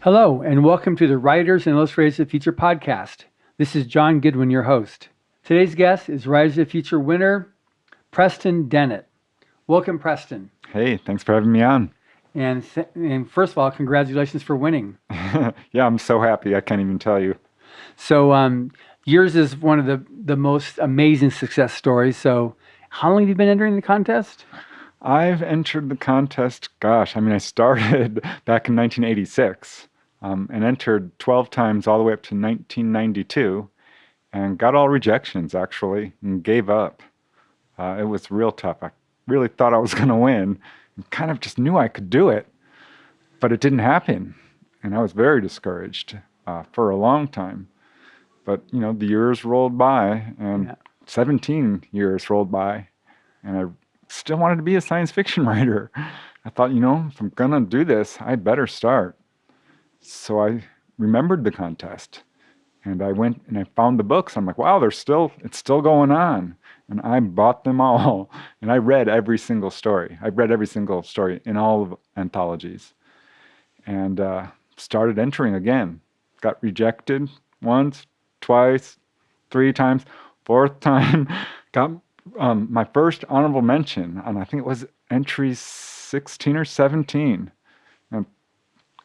Hello, and welcome to the Writers and Illustrators of the Future podcast. This is John Goodwin, your host. Today's guest is Writers of the Future winner, Preston Dennett. Welcome, Preston. Hey, thanks for having me on. And first of all, congratulations for winning. Yeah, I'm so happy. I can't even tell you. So yours is one of the most amazing success stories. So how long have you been entering the contest? I've entered the contest, I started back in 1986 and entered 12 times all the way up to 1992 and got all rejections, actually, and gave up. It was real tough. I really thought I was going to win and kind of just knew I could do it, but it didn't happen. And I was very discouraged for a long time. But, the years rolled by and 17 years rolled by, and I still wanted to be a science fiction writer. I thought, if I'm going to do this, I'd better start. So I remembered the contest and I went and I found the books. I'm like, wow, it's still going on. And I bought them all and I read every single story. I read every single story in all of anthologies and started entering again. Got rejected once, twice, 3 times, 4th time, got my first honorable mention, and I think it was entry 16 or 17. And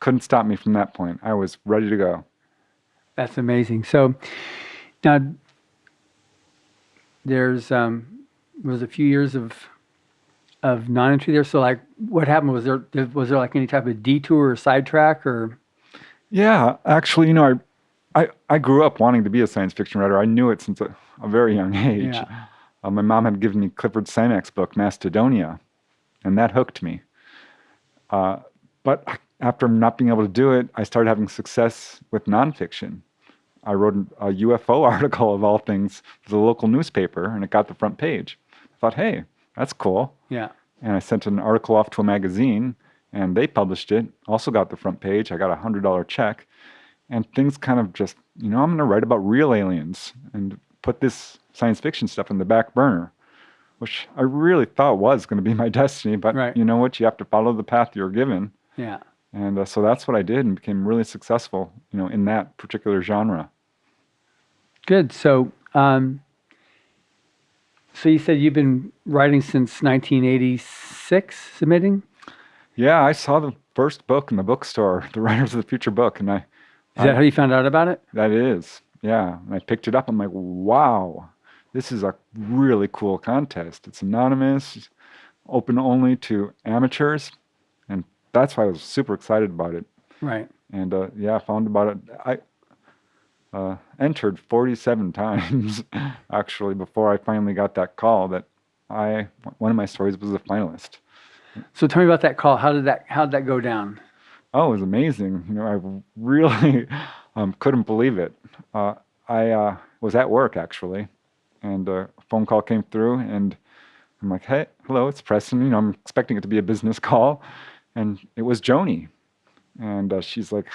couldn't stop me from that point. I was ready to go. That's amazing. So now there's was a few years of non-entry there. So like, what happened? Was there like any type of detour or sidetrack or? Yeah, actually, I grew up wanting to be a science fiction writer. I knew it since a very young age. Yeah. My mom had given me Clifford Simak's book, Macedonia, and that hooked me. But after not being able to do it, I started having success with nonfiction. I wrote a UFO article, of all things, for the local newspaper, and it got the front page. I thought, hey, that's cool. Yeah. And I sent an article off to a magazine, and they published it, also got the front page. I got a $100 check, and things kind of just, I'm going to write about real aliens and put this science fiction stuff in the back burner, which I really thought was going to be my destiny. But Right. You know what? You have to follow the path you're given. Yeah. And so that's what I did and became really successful, in that particular genre. Good. So, so you said you've been writing since 1986, submitting? Yeah, I saw the first book in the bookstore, the Writers of the Future book, and Is that how you found out about it? That is, yeah. And I picked it up. I'm like, wow, this is a really cool contest. It's anonymous, open only to amateurs, and that's why I was super excited about it. Right. And I found about it. I entered 47 times, actually, before I finally got that call that one of my stories was a finalist. So tell me about that call. How did that go down? Oh, it was amazing. I really couldn't believe it. I was at work, actually, and a phone call came through, and I'm like, hey, hello, it's Preston. I'm expecting it to be a business call, and it was Joni. And she's like,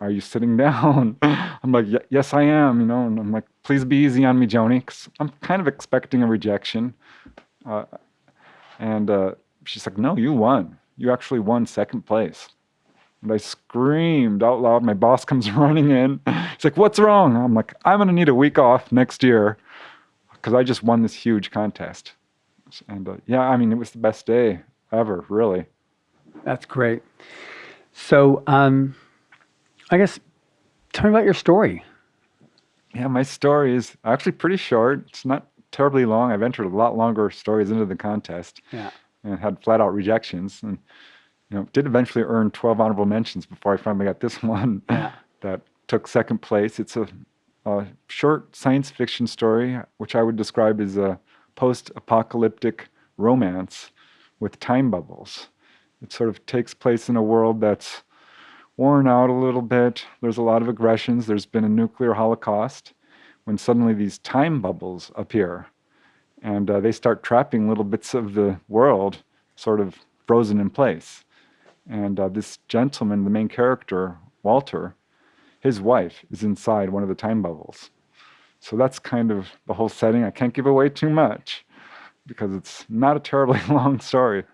are you sitting down? I'm like, yes, I am, and I'm like, please be easy on me, Joni, because I'm kind of expecting a rejection. And she's like, no, you won. You actually won 2nd place. And I screamed out loud. My boss comes running in. He's like, what's wrong? I'm like, I'm going to need a week off next year because I just won this huge contest. And it was the best day ever, really. That's great. So, I guess, tell me about your story. Yeah, my story is actually pretty short. It's not terribly long. I've entered a lot longer stories into the contest. Yeah. And had flat out rejections. And did eventually earn 12 honorable mentions before I finally got this one that took 2nd place. It's a short science fiction story, which I would describe as a post-apocalyptic romance with time bubbles. It sort of takes place in a world that's worn out a little bit. There's a lot of aggressions. There's been a nuclear holocaust when suddenly these time bubbles appear. And they start trapping little bits of the world sort of frozen in place. And this gentleman, the main character, Walter, his wife is inside one of the time bubbles. So that's kind of the whole setting. I can't give away too much because it's not a terribly long story.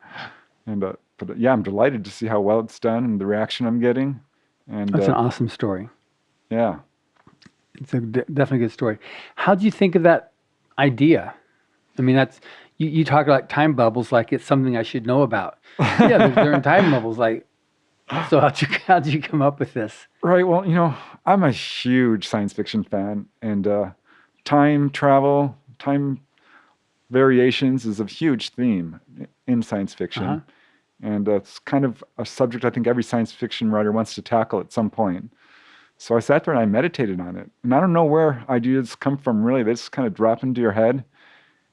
And but I'm delighted to see how well it's done and the reaction I'm getting. And That's an awesome story. yeah. It's a definitely a good story. How did you think of that idea? I mean, that's you talk like time bubbles, like it's something I should know about. Yeah, they're in time bubbles. Like, so how'd you come up with this? Right. Well, I'm a huge science fiction fan, and time travel, time variations is a huge theme in science Uh-huh. fiction. And it's kind of a subject I think every science fiction writer wants to tackle at some point. So I sat there and I meditated on it. And I don't know where ideas come from, really. They just kind of drop into your head.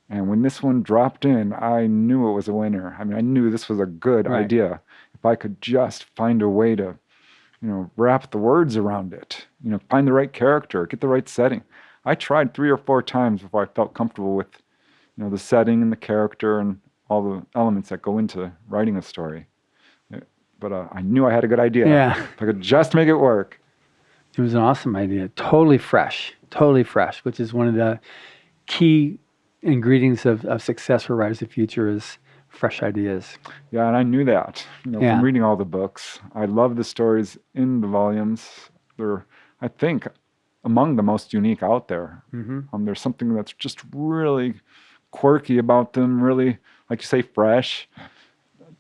And when this one dropped in, I knew it was a winner. I mean, I knew this was a good Right. idea. If I could just find a way to, wrap the words around it, find the right character, get the right setting. I tried 3 or 4 times before I felt comfortable with, the setting and the character and all the elements that go into writing a story. But I knew I had a good idea. Yeah. If I could just make it work. It was an awesome idea. Totally fresh, which is one of the key ingredients of success for writers of the future is fresh ideas. Yeah, and I knew that, Yeah. from reading all the books. I love the stories in the volumes. They're, I think, among the most unique out there. Mm-hmm. There's something that's just really quirky about them, really, like you say, fresh,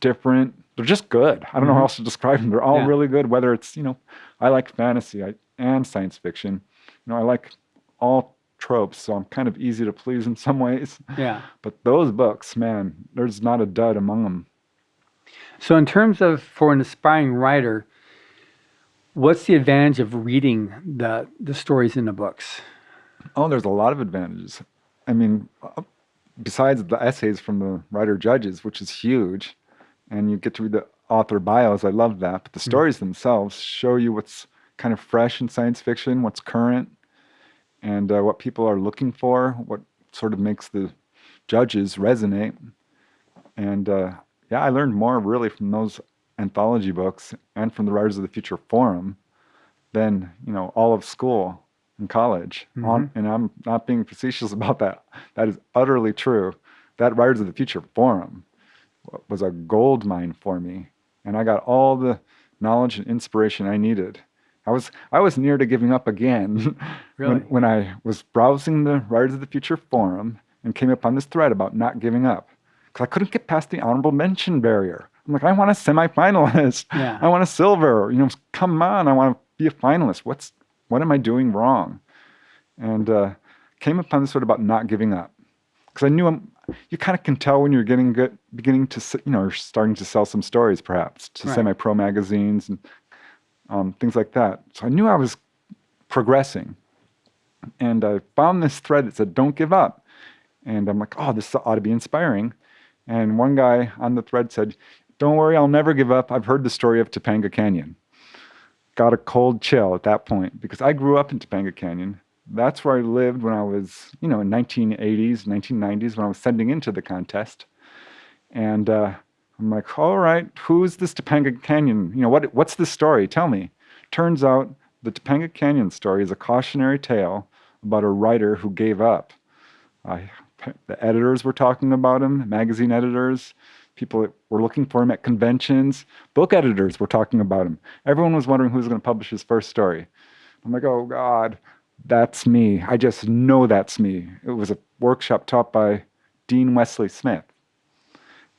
different. They're just good. I don't know how else to describe them. They're all Yeah. really good, whether it's, I like fantasy and science fiction. I like all tropes, so I'm kind of easy to please in some ways. Yeah. But those books, man, there's not a dud among them. So in terms of for an aspiring writer, what's the advantage of reading the stories in the books? Oh, there's a lot of advantages. I mean, besides the essays from the writer judges, which is huge, and you get to read the author bios, I love that. But the stories themselves show you what's kind of fresh in science fiction, what's current, and what people are looking for, what sort of makes the judges resonate. And yeah, I learned more really from those anthology books and from the Writers of the Future forum than, all of school and college. And I'm not being facetious about that. That is utterly true. That Writers of the Future forum was a gold mine for me. And I got all the knowledge and inspiration I needed. I was near to giving up again Really? when I was browsing the Writers of the Future forum and came upon this thread about not giving up. Because I couldn't get past the honorable mention barrier. I'm like, I want a semifinalist. Yeah. I want a silver. Come on, I want to be a finalist. What am I doing wrong? And came upon this sort of about not giving up. Because I knew you kind of can tell when you're beginning to, you're starting to sell some stories perhaps to semi-pro magazines and things like that. So I knew I was progressing. And I found this thread that said, don't give up. And I'm like, oh, this ought to be inspiring. And one guy on the thread said, don't worry, I'll never give up. I've heard the story of Topanga Canyon. Got a cold chill at that point because I grew up in Topanga Canyon. That's where I lived when I was, in 1980s, 1990s, when I was sending into the contest. And I'm like, all right, who's this Topanga Canyon? What's the story? Tell me. Turns out the Topanga Canyon story is a cautionary tale about a writer who gave up. The editors were talking about him, magazine editors, people that were looking for him at conventions, book editors were talking about him. Everyone was wondering who was going to publish his first story. I'm like, oh God, that's me. I just know that's me. It was a workshop taught by Dean Wesley Smith.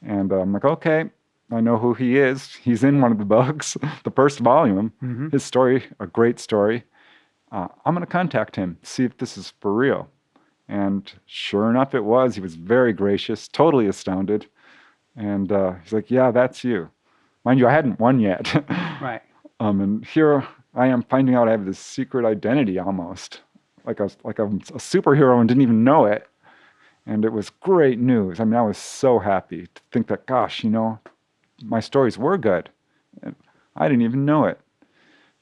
And I'm like, okay, I know who he is. He's in one of the books, the first volume. His story, a great story. I'm going to contact him, see if this is for real. And sure enough, it was. He was very gracious, totally astounded. And he's like, yeah, that's you. Mind you, I hadn't won yet. Right. And here I am finding out I have this secret identity almost, like I'm a superhero and didn't even know it. And it was great news. I mean, I was so happy to think that, gosh, my stories were good. And I didn't even know it.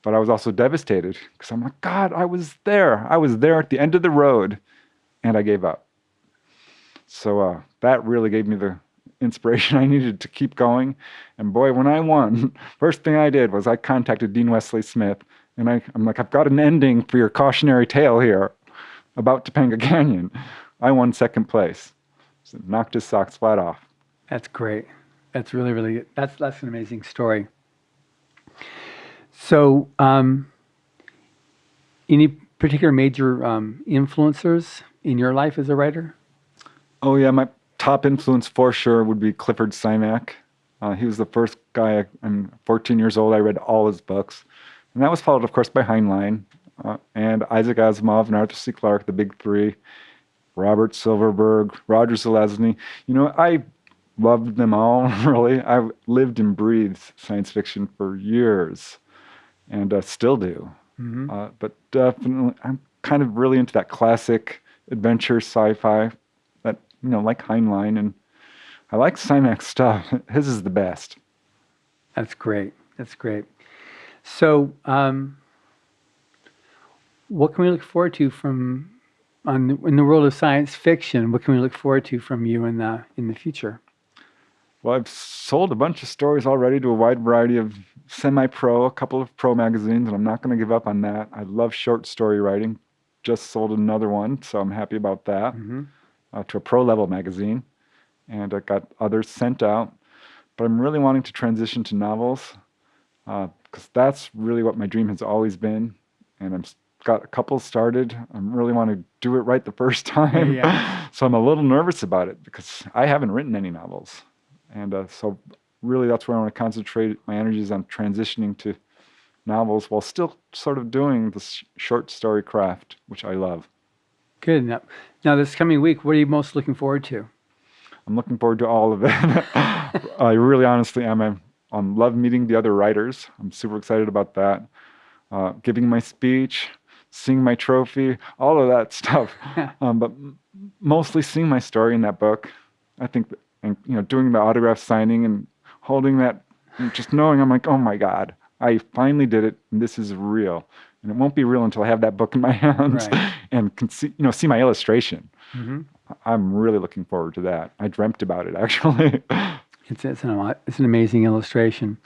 But I was also devastated because I'm like, God, I was there. I was there at the end of the road. And I gave up. So that really gave me the inspiration I needed to keep going. And boy, when I won, first thing I did was I contacted Dean Wesley Smith. And I'm like, I've got an ending for your cautionary tale here about Topanga Canyon. I won second place. So knocked his socks flat off. That's great. That's really, really good. That's an amazing story. So, any particular major influencers in your life as a writer? Oh yeah, my top influence for sure would be Clifford Simak. He was the first guy. I'm 14 years old. I read all his books, and that was followed, of course, by Heinlein and Isaac Asimov and Arthur C. Clarke, the big three. Robert Silverberg, Roger Zelazny. I loved them all, really. I lived and breathed science fiction for years and still do. But definitely, I'm kind of really into that classic adventure sci-fi that, like Heinlein. And I like Simak's stuff. His is the best. That's great. That's great. So, what can we look forward to in the world of science fiction? What can we look forward to from you in the future? Well, I've sold a bunch of stories already to a wide variety of semi-pro, a couple of pro magazines, and I'm not going to give up on that. I love short story writing. Just sold another one, so I'm happy about that, to a pro-level magazine, and I got others sent out. But I'm really wanting to transition to novels, because that's really what my dream has always been, and I've got a couple started. I really want to do it right the first time. Yeah. So I'm a little nervous about it because I haven't written any novels. And so really that's where I want to concentrate my energies on transitioning to novels while still sort of doing this short story craft, which I love. Good. Now this coming week, what are you most looking forward to? I'm looking forward to all of it. I really honestly am. I love meeting the other writers. I'm super excited about that. Giving my speech, seeing my trophy, all of that stuff. But mostly seeing my story in that book. I think, and doing the autograph signing and holding that, and just knowing I'm like, oh my God, I finally did it, and this is real. And it won't be real until I have that book in my hands and can see my illustration. I'm really looking forward to that. I dreamt about it, actually. It's an amazing illustration.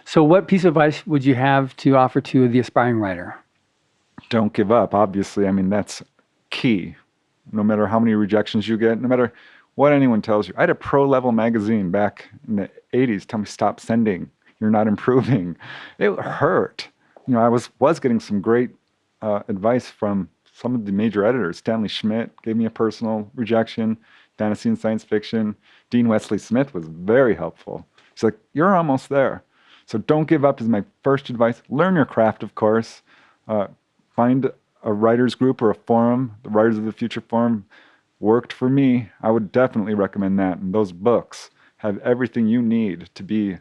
So what piece of advice would you have to offer to the aspiring writer? Don't give up, obviously. I mean, that's key. No matter how many rejections you get, no matter what anyone tells you. I had a pro-level magazine back in the 80s tell me, stop sending. You're not improving. It hurt. I was getting some great advice from some of the major editors. Stanley Schmidt gave me a personal rejection. Fantasy and science fiction. Dean Wesley Smith was very helpful. He's like, you're almost there. So don't give up is my first advice. Learn your craft, of course. Find a writer's group or a forum. The Writers of the Future forum worked for me. I would definitely recommend that. And those books have everything you need to be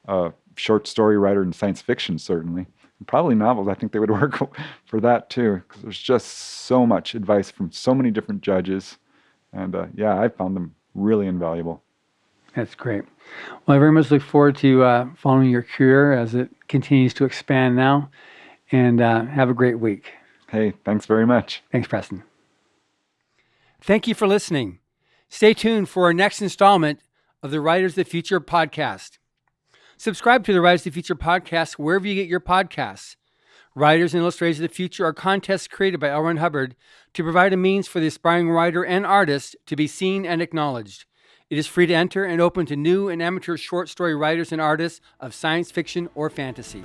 a short story writer in science fiction, certainly. And probably novels. I think they would work for that too, because there's just so much advice from so many different judges. And I found them really invaluable. That's great. Well, I very much look forward to following your career as it continues to expand now. And have a great week. Hey, thanks very much. Thanks, Preston. Thank you for listening. Stay tuned for our next installment of the Writers of the Future podcast. Subscribe to the Writers of the Future podcast wherever you get your podcasts. Writers and Illustrators of the Future are contests created by L. Ron Hubbard to provide a means for the aspiring writer and artist to be seen and acknowledged. It is free to enter and open to new and amateur short story writers and artists of science fiction or fantasy.